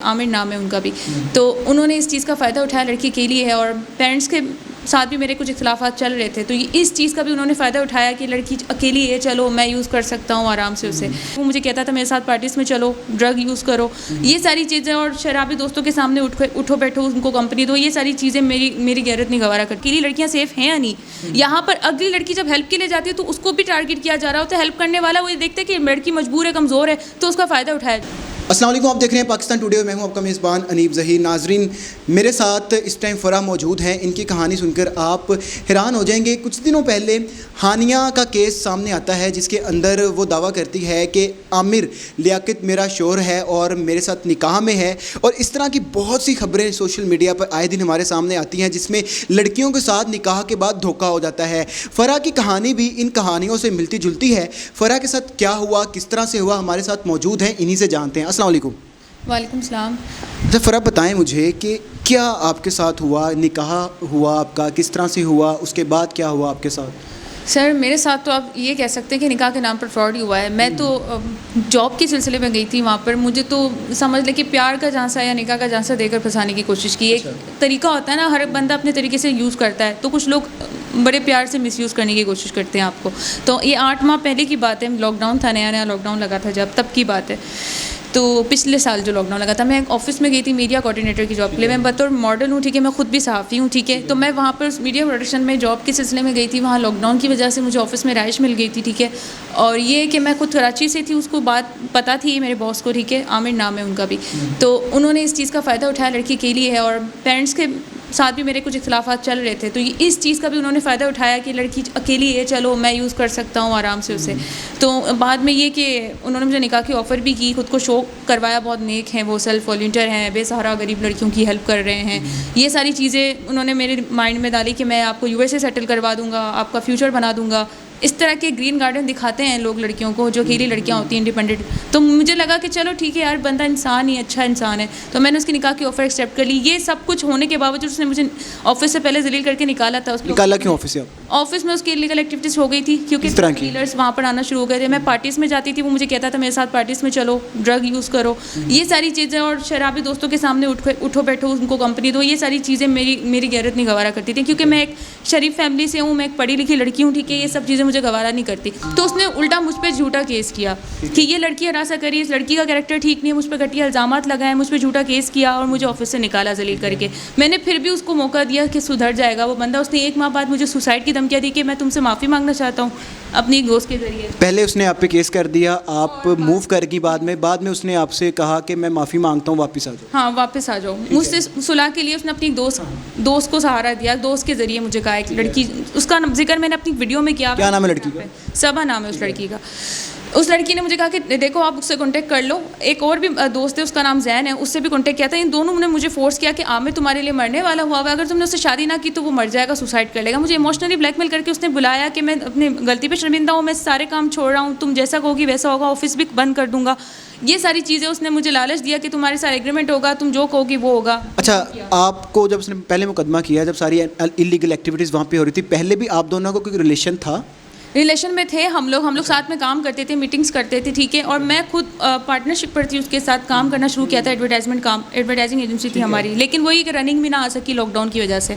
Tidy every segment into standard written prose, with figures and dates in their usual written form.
عامر نام ہے ان کا بھی. تو انہوں نے اس چیز کا فائدہ اٹھایا, لڑکی اکیلی ہے اور پیرنٹس کے ساتھ بھی میرے کچھ اختلافات چل رہے تھے, تو اس چیز کا بھی انہوں نے فائدہ اٹھایا کہ لڑکی اکیلی ہے, چلو میں یوز کر سکتا ہوں آرام سے اسے. وہ مجھے کہتا تھا میرے ساتھ پارٹیز میں چلو, ڈرگ یوز کرو, یہ ساری چیزیں, اور شرابی دوستوں کے سامنے اٹھو بیٹھو, ان کو کمپنی دو, یہ ساری چیزیں میری غیرت نہیں گوارا کرتی. اکیلی لڑکیاں سیف ہیں یا نہیں؟ یہاں پر اگلی لڑکی جب ہیلپ کے لیے جاتی ہے تو اس کو بھی ٹارگیٹ کیا جا رہا ہوتا ہے. ہیلپ کرنے والا وہ یہ دیکھتے کہ لڑکی مجبور ہے, کمزور ہے, تو اس کا فائدہ اٹھایا. السلام علیکم, آپ دیکھ رہے ہیں پاکستان ٹوڈے, میں ہوں آپ کا میزبان انیب ظہیر. ناظرین, میرے ساتھ اس ٹائم فرح موجود ہیں. ان کی کہانی سن کر آپ حیران ہو جائیں گے. کچھ دنوں پہلے ہانیہ کا کیس سامنے آتا ہے جس کے اندر وہ دعویٰ کرتی ہے کہ عامر لیاقت میرا شوہر ہے اور میرے ساتھ نکاح میں ہے, اور اس طرح کی بہت سی خبریں سوشل میڈیا پر آئے دن ہمارے سامنے آتی ہیں جس میں لڑکیوں کے ساتھ نکاح کے بعد دھوکہ ہو جاتا ہے. فرح کی کہانی بھی ان کہانیوں سے ملتی جلتی ہے. فرح کے ساتھ کیا ہوا, کس طرح سے ہوا, ہمارے ساتھ موجود ہیں, انہی سے جانتے ہیں. السلام علیکم. وعلیکم السلام. اچھا فرح, بتائیں مجھے کہ کیا آپ کے ساتھ ہوا, نکاح ہوا آپ کا, کس طرح سے ہوا, اس کے بعد کیا ہوا آپ کے ساتھ؟ سر میرے ساتھ تو آپ یہ کہہ سکتے ہیں کہ نکاح کے نام پر فراڈ ہی ہوا ہے. میں تو جاب کے سلسلے میں گئی تھی, وہاں پر مجھے تو سمجھ لیں کہ پیار کا جھانسا یا نکاح کا جھانسا دے کر پھنسانے کی کوشش کی. ایک طریقہ ہوتا ہے نا, ہر بندہ اپنے طریقے سے یوز کرتا ہے, تو کچھ لوگ بڑے پیار سے مس یوز کرنے کی کوشش کرتے ہیں آپ کو. تو یہ 8 ماہ پہلے کی بات ہے, لاک ڈاؤن تھا, نیا لاک ڈاؤن لگا تھا جب, تب کی بات ہے. تو پچھلے سال جو لاک ڈاؤن لگا تھا, میں ایک آفس میں گئی تھی میڈیا کوآرڈینیٹر کی جاب کے لیے. میں بطور ماڈل ہوں, ٹھیک ہے, میں خود بھی صحافی ہوں, ٹھیک ہے. تو میں وہاں پر میڈیا پروڈکشن میں جاب کے سلسلے میں گئی تھی. وہاں لاک ڈاؤن کی وجہ سے مجھے آفس میں رہائش مل گئی تھی, ٹھیک ہے. اور یہ کہ میں خود کراچی سے تھی, اس کو بات پتہ تھی میرے باس کو, ٹھیک ہے, عامر نام ہے ان کا بھی. تو انہوں نے اس چیز کا فائدہ اٹھایا, لڑکی اکیلی ہے اور پیرنٹس کے ساتھ بھی میرے کچھ اختلافات چل رہے تھے, تو اس چیز کا بھی انہوں نے فائدہ اٹھایا کہ لڑکی اکیلی ہے, چلو میں یوز کر سکتا ہوں آرام سے اسے. تو بعد میں یہ کہ انہوں نے مجھے نکاح کی آفر بھی کی, خود کو شو کروایا, بہت نیک ہیں وہ, سیلف والنٹیئر ہیں, بے سہارا غریب لڑکیوں کی ہیلپ کر رہے ہیں. یہ ساری چیزیں انہوں نے میرے مائنڈ میں ڈالی کہ میں آپ کو USA سیٹل کروا دوں گا, آپ کا فیوچر بنا دوں گا. اس طرح کے گرین گارڈن دکھاتے ہیں لوگ لڑکیوں کو, جو اکیلی لڑکیاں ہوتی ہیں انڈیپینڈنٹ. تو مجھے لگا کہ چلو ٹھیک ہے یار, بندہ انسان ہی, اچھا انسان ہے. تو میں نے اس کی نکاح کی آفر ایکسیپٹ کر لی. یہ سب کچھ ہونے کے باوجود اس نے مجھے آفس سے پہلے ذلیل کر کے نکالا تھا. نکالا کیوں آفس سے؟ آفس میں اس کی لیگل ایکٹیویٹیز ہو گئی تھی, کیونکہ ڈیلرس وہاں پر آنا شروع ہو گئے تھے. میں پارٹیز میں جاتی تھی, وہ مجھے کہتا تھا میرے ساتھ پارٹیز میں چلو, ڈرگ یوز کرو, یہ ساری چیزیں, اور شرابی دوستوں کے سامنے اٹھو بیٹھو, ان کو کمپنی دو, یہ ساری چیزیں میری غیرت نہیں گوارا کرتی تھی. کیونکہ میں ایک شریف فیملی سے ہوں, میں ایک پڑھی لکھی لڑکی ہوں, ٹھیک ہے, یہ سب چیزیں مجھے گوارا نہیں کرتی. تو اس نے الٹا مجھ پہ جھوٹا کیس کیا کہ یہ لڑکی ہراساں کری, اس لڑکی کا کیریکٹر ٹھیک نہیں ہے, مجھ پہ گھٹیا الزامات لگائے, مجھ پہ جھوٹا کیس کیا اور مجھے آفس سے نکالا ذلیل کر کے. میں نے پھر بھی اس کو موقع دیا کہ سدھر جائے گا وہ بندہ. اس نے 1 ماہ بعد مجھے سوسائڈ کی دھمکیاں دی کہ میں تم سے معافی مانگنا چاہتا ہوں اپنی ایک دوست کے ذریعے. پہلے اس نے آپ پہ کیس کر دیا, آپ موو کر گئی, بعد میں اس نے آپ سے کہا کہ میں معافی مانگتا ہوں, واپس آ جاؤ. ہاں واپس آ جاؤ. مجھ سے صلح کے لیے اس نے اپنی دوست کو سہارا دیا, دوست کے ذریعے مجھے کہا. ایک لڑکی, اس کا ذکر میں نے اپنی ویڈیو میں کیا. کیا نام ہے لڑکی کا؟ صبا نام ہے اس لڑکی کا. اس لڑکی نے مجھے کہا کہ دیکھو آپ اس سے کانٹیکٹ کر لو. ایک اور بھی دوست ہے, اس کا نام زین ہے, اس سے بھی کانٹیکٹ کیا تھا. ان دونوں نے مجھے فورس کیا کہ عامر تمہارے لیے مرنے والا ہوا ہے, اگر تم نے اس سے شادی نہ کی تو وہ مر جائے گا, سوسائڈ کر لے گا. مجھے ایموشنلی بلیک میل کر کے اس نے بلایا کہ میں اپنی غلطی پہ شرمندہ ہوں, میں سارے کام چھوڑ رہا ہوں, تم جیسا کہو گی ویسا ہوگا, آفس بھی بند کر دوں گا. یہ ساری چیزیں اس نے مجھے لالچ دیا کہ تمہارے ساتھ ایگریمنٹ ہوگا, تم جو کہو گی وہ ہوگا. اچھا, آپ کو جب اس نے پہلے مقدمہ کیا, جب ساری انلیگل ایکٹیویٹیز وہاں پہ ہو رہی تھی, پہلے بھی آپ دونوں کو کوئی ریلیشن تھا؟ ریلیشن میں تھے ہم لوگ ساتھ میں کام کرتے تھے, میٹنگس کرتے تھے, ٹھیک ہے. اور میں خود پارٹنرشپ پر تھی, اس کے ساتھ کام کرنا شروع کیا تھا. ایڈورٹائزنگ ایجنسی تھی ہماری, لیکن وہی کہ رننگ بھی نہ آ سکی لاک ڈاؤن کی وجہ سے,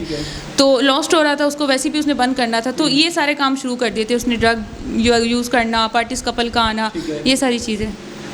تو لاسٹ ہو رہا تھا. اس کو ویسے بھی اس نے بند کرنا تھا, تو یہ سارے کام شروع کر دیے تھے اس نے. ڈرگ یوز کرنا, پارٹیز کپل کا آنا, یہ ساری چیزیں.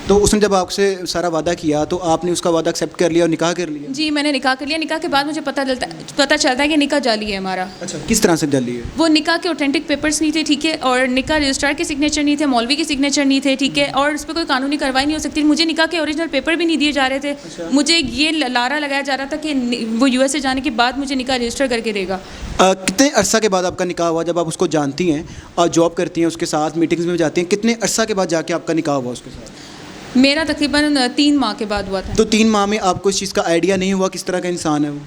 تو اس نے جب آپ سے سارا وعدہ کیا تو آپ نے اس کا وعدہ ایکسیپٹ کر لیا اور نکاح کر لیا؟ جی میں نے نکاح کر لیا. نکاح کے بعد مجھے پتہ چلتا ہے کہ نکاح جعلی ہے ہمارا. اچھا, کس طرح سے جعلی ہے؟ وہ نکاح کے اوتھینٹک پیپرز نہیں تھے, ٹھیک ہے, اور نکاح رجسٹرار کے سگنیچر نہیں تھے, مولوی کے سگنیچر نہیں تھے, ٹھیک ہے, اور اس پہ کوئی قانونی کارروائی نہیں ہو سکتی. مجھے نکاح کے اوریجنل پیپر بھی نہیں دیے جا رہے تھے. مجھے یہ لارا لگایا جا رہا تھا کہ وہ USA جانے کے بعد مجھے نکاح رجسٹر کر کے دے گا. کتنے عرصہ کے بعد آپ کا نکاح ہوا؟ جب آپ اس کو جانتی ہیں اور جاب کرتی ہیں اس کے ساتھ, میٹنگز میں جاتی ہیں, کتنے عرصہ کے بعد جا کے آپ کا نکاح ہوا اس کے ساتھ؟ میرا تقریباً 3 ماہ کے بعد ہوا تھا. تو 3 ماہ میں آپ کو اس چیز کا آئیڈیا نہیں ہوا کس طرح کا انسان ہے وہ؟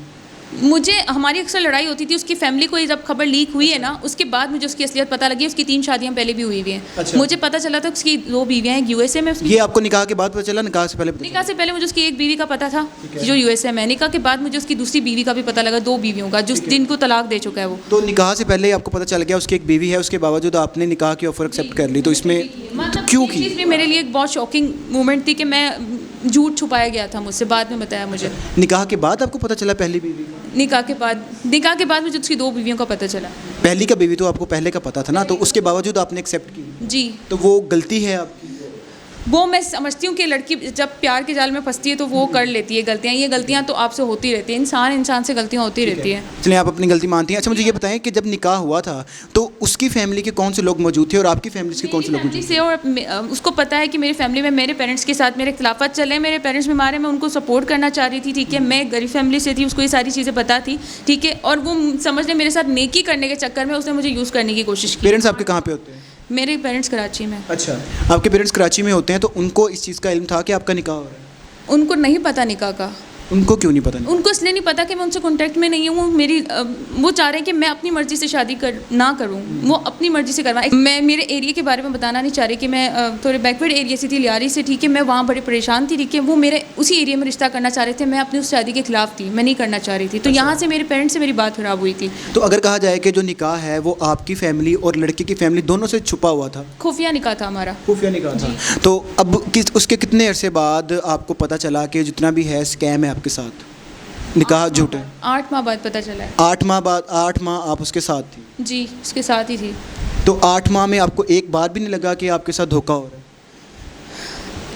مجھے, ہماری اکثر لڑائی ہوتی تھی. اس کی فیملی کو جب خبر لیک ہوئی ہے نا, اس کے بعد مجھے اس کی اصلیت پتہ لگی. اس کی 3 شادیاں پہلے بھی ہوئی ہوئی ہیں. مجھے پتہ چلا تھا اس کی 2 بیویاں ہیں USA میں. یہ آپ کو نکاح کے بعد پتہ چلا؟ نکاح سے پہلے نکاح سے پہلے مجھے اس کی 1 بیوی کا پتہ تھا جو USA میں. نکاح کے بعد مجھے اس کی دوسری بیوی کا بھی پتہ لگا, 2 بیویوں کا, جن کو طلاق دے چکا ہے وہ. تو نکاح سے پہلے آپ کو پتہ چل گیا اس کی 1 بیوی ہے, اس کے باوجود آپ نے نکاح کی آفر ایکسیپٹ کر لی, تو اس میں کیوں کی؟ میرے لیے ایک بہت شاکنگ مومنٹ تھی کہ میں جھوٹ چھپایا گیا تھا مجھ سے, بعد میں بتایا مجھے. نکاح کے بعد آپ کو پتہ چلا پہلی بیوی کا؟ نکاح کے بعد مجھے اس کی 2 بیویوں کا پتہ چلا. پہلی کا بیوی تو آپ کو پہلے کا پتہ تھا نا, تو اس کے باوجود آپ نے ایکسیپٹ کی؟ جی. تو وہ غلطی ہے آپ کی؟ وہ میں سمجھتی ہوں کہ لڑکی جب پیار کے جال میں پھنستی ہے تو وہ کر لیتی ہے غلطیاں. یہ غلطیاں تو آپ سے ہوتی رہتی ہیں, انسان سے غلطیاں ہوتی رہتی ہیں. چلیے آپ اپنی غلطی مانتی ہیں. اچھا مجھے یہ بتائیں کہ جب نکاح ہوا تھا تو اس کی فیملی کے کون سے لوگ موجود تھے اور آپ کی فیملی کے کون سے لوگ موجود تھے؟ اور اس کو پتہ ہے کہ میری فیملی میں میرے پیرنٹس کے ساتھ میرے اختلافات چلے, میرے پیرنٹس بیمار ہیں, میں ان کو سپورٹ کرنا چاہ رہی تھی. ٹھیک ہے, میں غریب فیملی سے تھی, اس کو یہ ساری چیزیں پتہ تھی. ٹھیک ہے, اور وہ سمجھ لیں میرے ساتھ نیکی کرنے کے چکر میں اس نے مجھے یوز کرنے کی کوشش کی. پیرنٹس آپ کے کہاں پہ ہوتے ہیں؟ میرے پیرنٹس کراچی میں. اچھا, آپ کے پیرنٹس کراچی میں ہوتے ہیں, تو ان کو اس چیز کا علم تھا کہ آپ کا نکاح ہو رہا ہے؟ ان کو نہیں پتہ نکاح کا. ان کو کیوں نہیں پتہ؟ ان کو اس لیے نہیں پتا کہ میں ان سے کانٹیکٹ میں نہیں ہوں. وہ چاہ رہے ہیں کہ میں اپنی مرضی سے شادی نہ کروں, وہ اپنی مرضی سے کروائیں. میں میرے ایریا کے بارے میں بتانا نہیں چاہ رہی کہ میں تھوڑے بیکورڈ ایریا سے تھی, لیاری سے. ٹھیک ہے, میں وہاں بڑی پریشان تھی. ٹھیک ہے, وہ میرے اسی ایریا میں رشتہ کرنا چاہ رہے تھے, میں اپنی اس شادی کے خلاف تھی, میں نہیں کرنا چاہ رہی تھی. تو یہاں سے میرے پیرنٹس سے میری بات خراب ہوئی تھی. تو اگر کہا جائے کہ جو نکاح ہے وہ آپ کی فیملی اور لڑکے کی فیملی دونوں سے چھپا ہوا تھا, خفیہ نکاح تھا ہمارا. خفیہ نکاح تھا, تو اب اس کے کتنے عرصے بعد آپ کو پتہ چلا کہ جتنا بھی ہے اسکیم ہے آپ کے ساتھ, نکاح جھوٹ ہے؟ 8 ماہ بعد پتہ چلا ہے. 8 ماہ بعد؟ 8 ماہ آپ اس کے ساتھ تھی؟ جی, اس کے ساتھ ہی تھی. تو 8 ماہ میں آپ کو ایک بار بھی نہیں لگا کہ آپ کے ساتھ دھوکہ ہو رہا ہے؟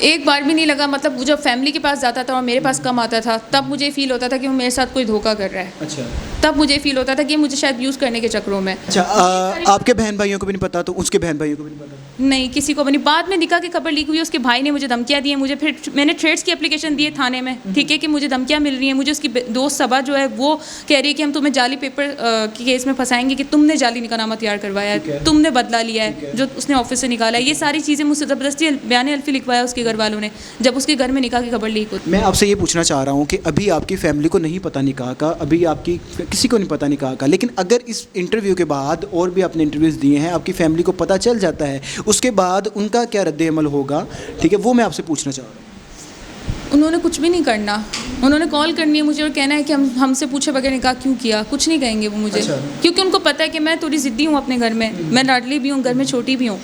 ایک بار بھی نہیں لگا. مطلب جب فیملی کے پاس جاتا تھا اور میرے پاس کم آتا تھا, تب مجھے فیل ہوتا تھا کہ وہ میرے ساتھ کوئی دھوکہ کر رہا ہے. اچھا, تب مجھے فیل ہوتا تھا کہ مجھے شاید یوز کرنے کے چکروں میں. اچھا, آپ کے بہن بھائیوں کو بھی نہیں پتا, تو اس کے بہن بھائیوں کو بھی نہیں پتا؟ نہیں, کسی کو بھی نہیں. بعد میں نکاح کی خبر لیک ہوئی, اس کے بھائی نے مجھے دھمکیاں دی ہیں. مجھے پھر میں نے تھریٹس کی اپلیکیشن دی ہے تھانے میں. ٹھیک ہے, کہ مجھے دھمکیاں مل رہی ہیں. مجھے اس کی دوست صبا جو ہے وہ کہہ رہی ہے کہ ہم تمہیں جعلی پیپر کے کیس میں پھنسائیں گے, کہ تم نے جعلی نکاح نامہ تیار کروایا ہے, تم نے بدلہ لیا ہے جو اس نے آفس سے نکالا ہے. یہ ساری چیزیں مجھ سے زبردستی بیان الفی لکھوایا اس کے گھر والوں نے, جب اس کے گھر میں نکاح کی خبر لیک ہوتی. میں آپ سے یہ پوچھنا چاہ رہا ہوں کہ ابھی آپ کی فیملی کو نہیں پتہ نکاح کا, ابھی آپ کی کسی کو نہیں پتہ نکاح کا, لیکن اگر اس انٹرویو کے بعد اور بھی آپ نے انٹرویوز دیے ہیں, آپ کی فیملی کو پتہ چل جاتا ہے, اس کے بعد ان کا کیا رد عمل ہوگا؟ ٹھیک ہے, وہ میں آپ سے پوچھنا چاہ رہا ہوں. انہوں نے کچھ بھی نہیں کرنا. انہوں نے کال کرنی ہے مجھے اور کہنا ہے کہ ہم سے پوچھے بغیر نکاح کیوں کیا. کچھ نہیں کہیں گے وہ مجھے, کیونکہ ان کو پتہ ہے کہ میں تھوڑی ضدی ہوں اپنے گھر میں, میں لاڈلی بھی ہوں, گھر میں چھوٹی بھی ہوں,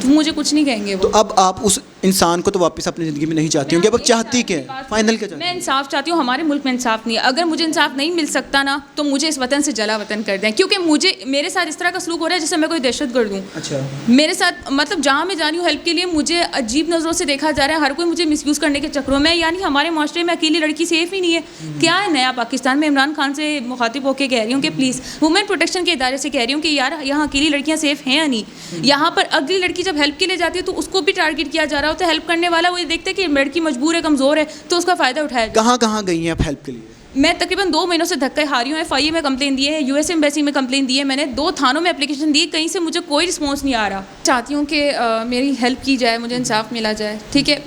تو مجھے کچھ نہیں کہیں گے وہ. تو اب آپ اس انسان کو تو واپس اپنی زندگی میں نہیں چاہتی ہوں کہ اب چاہتی کیا ہے, فائنل کیا چاہتی میں انصاف چاہتی ہوں. ہمارے ملک میں انصاف نہیں ہے. اگر مجھے انصاف نہیں مل سکتا نا, تو مجھے اس وطن سے جلا وطن کر دیں, کیونکہ میرے ساتھ اس طرح کا سلوک ہو رہا ہے جیسے میں کوئی دہشت گرد ہوں. اچھا, میرے ساتھ مطلب جہاں میں جا رہی ہوں ہیلپ کے لیے, مجھے عجیب نظروں سے دیکھا جا رہا ہے, ہر کوئی مجھے مس یوز کرنے کے چکروں میں. یعنی ہمارے معاشرے میں اکیلی لڑکی سیف ہی نہیں ہے. کیا ہے نیا پاکستان میں؟ عمران خان سے مخاطب ہو کے کہہ رہی ہوں کہ پلیز وومن پروٹیکشن کے ادارے سے کہہ رہی ہوں کہ یار یہاں اکیلی لڑکیاں سیف ہیں یا نہیں. یہاں پر اگلی لڑکی جب ہیلپ کے لیے جاتی ہے تو اس کو بھی ٹارگیٹ کیا جا رہا ہوتا ہے. ہیلپ کرنے والا وہ یہ دیکھتا ہے کہ لڑکی مجبور ہے, کمزور ہے, تو اس کا فائدہ اٹھایا جائے. کہاں کہاں گئی ہیں آپ ہیلپ کے لیے؟ میں تقریباً 2 مہینوں سے دھکے ہاری ہوں. FIA میں کمپلین دی ہے, US ایمبیسی میں کمپلین دی ہے, میں نے 2 تھانوں میں اپلیکیشن دی, کہیں سے مجھے کوئی رسپانس نہیں آ رہا. چاہتی ہوں کہ میری ہیلپ کی جائے, مجھے انصاف ملا جائے. ٹھیک ہے,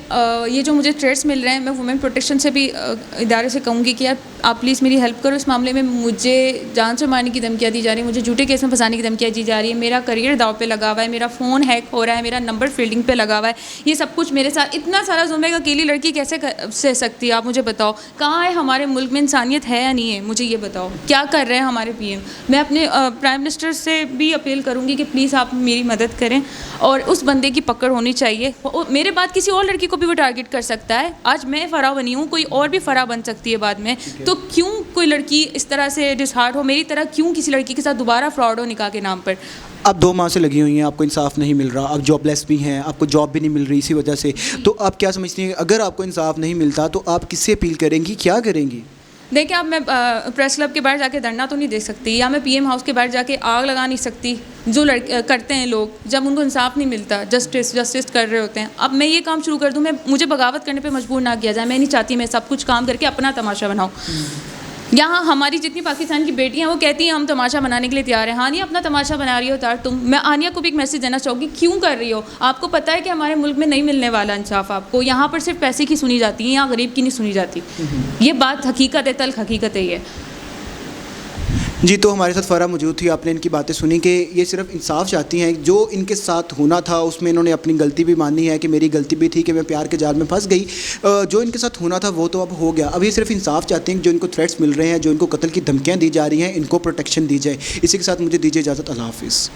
یہ جو مجھے تھریٹس مل رہے ہیں, میں وومن پروٹیکشن سے بھی ادارے سے کہوں گی کہ یار آپ پلیز میری ہیلپ کرو اس معاملے میں. مجھے جان سے مارنے کی دھمکیاں دی جا رہی ہیں, مجھے جھوٹے کیس میں پھنسانے کی دھمکیاں دی جا رہی ہیں, میرا کریئر داؤ پہ لگا ہوا ہے, میرا فون ہیک ہو رہا ہے, میرا نمبر فیلڈنگ پہ لگا ہوا ہے. یہ سب کچھ میرے ساتھ. اتنا سارا ظلم ہے کہ اکیلی لڑکی کیسے سہ سکتی ہے؟ آپ مجھے بتاؤ, کہاں ہے ہمارے ملک میں انسانیت ہے یا نہیں ہے؟ مجھے یہ بتاؤ, کیا کر رہے ہیں ہمارے PM؟ میں اپنے پرائم منسٹر سے بھی اپیل کروں گی کہ پلیز آپ میری مدد کریں, اور اس بندے کی پکڑ ہونی چاہیے. میرے بعد کسی اور لڑکی کو بھی وہ ٹارگیٹ کر سکتا ہے. آج میں فرا بنی ہوں, کوئی اور بھی فرا بن سکتی ہے بعد میں. تو کیوں کوئی لڑکی اس طرح سے ڈسہارٹ ہو میری طرح؟ کیوں کسی لڑکی کے ساتھ دوبارہ فراڈ ہو نکاح کے نام پر؟ آپ 2 ماہ سے لگی ہوئی ہیں, آپ کو انصاف نہیں مل رہا, آپ جاب لیس بھی ہیں, آپ کو جاب بھی نہیں مل رہی اسی وجہ سے. تو آپ کیا سمجھتی ہیں اگر آپ کو انصاف نہیں ملتا تو آپ کس سے اپیل کریں گی, کیا کریں گی؟ دیکھیں, اب میں پریس کلب کے باہر جا کے دھرنا تو نہیں دے سکتی, یا میں PM ہاؤس کے باہر جا کے آگ لگا نہیں سکتی. جو کرتے ہیں لوگ, جب ان کو انصاف نہیں ملتا, جسٹس کر رہے ہوتے ہیں. اب میں یہ کام شروع کر دوں, مجھے بغاوت کرنے پہ مجبور نہ کیا جائے. میں نہیں چاہتی میں سب کچھ کام کر کے اپنا تماشا بناؤں. یہاں ہماری جتنی پاکستان کی بیٹیاں ہیں وہ کہتی ہیں ہم تماشا بنانے کے لیے تیار ہیں. ہانیہ اپنا تماشا بنا رہی ہو تار تم. میں ہانیہ کو بھی ایک میسج دینا چاہوں گی, کیوں کر رہی ہو؟ آپ کو پتہ ہے کہ ہمارے ملک میں نہیں ملنے والا انصاف آپ کو. یہاں پر صرف پیسے کی سنی جاتی ہے, یہاں غریب کی نہیں سنی جاتی. یہ بات حقیقت ہے, تلخ حقیقت ہے یہ. جی, تو ہمارے ساتھ فرا موجود تھی. آپ نے ان کی باتیں سنی کہ یہ صرف انصاف چاہتی ہیں. جو ان کے ساتھ ہونا تھا اس میں انہوں نے اپنی غلطی بھی مانی ہے کہ میری غلطی بھی تھی کہ میں پیار کے جال میں پھنس گئی. جو ان کے ساتھ ہونا تھا وہ تو اب ہو گیا. اب یہ صرف انصاف چاہتے ہیں کہ جو ان کو تھریٹس مل رہے ہیں, جو ان کو قتل کی دھمکیاں دی جا رہی ہیں, ان کو پروٹیکشن دی جائے. اسی کے ساتھ مجھے دیجیے اجازت. اللہ حافظ.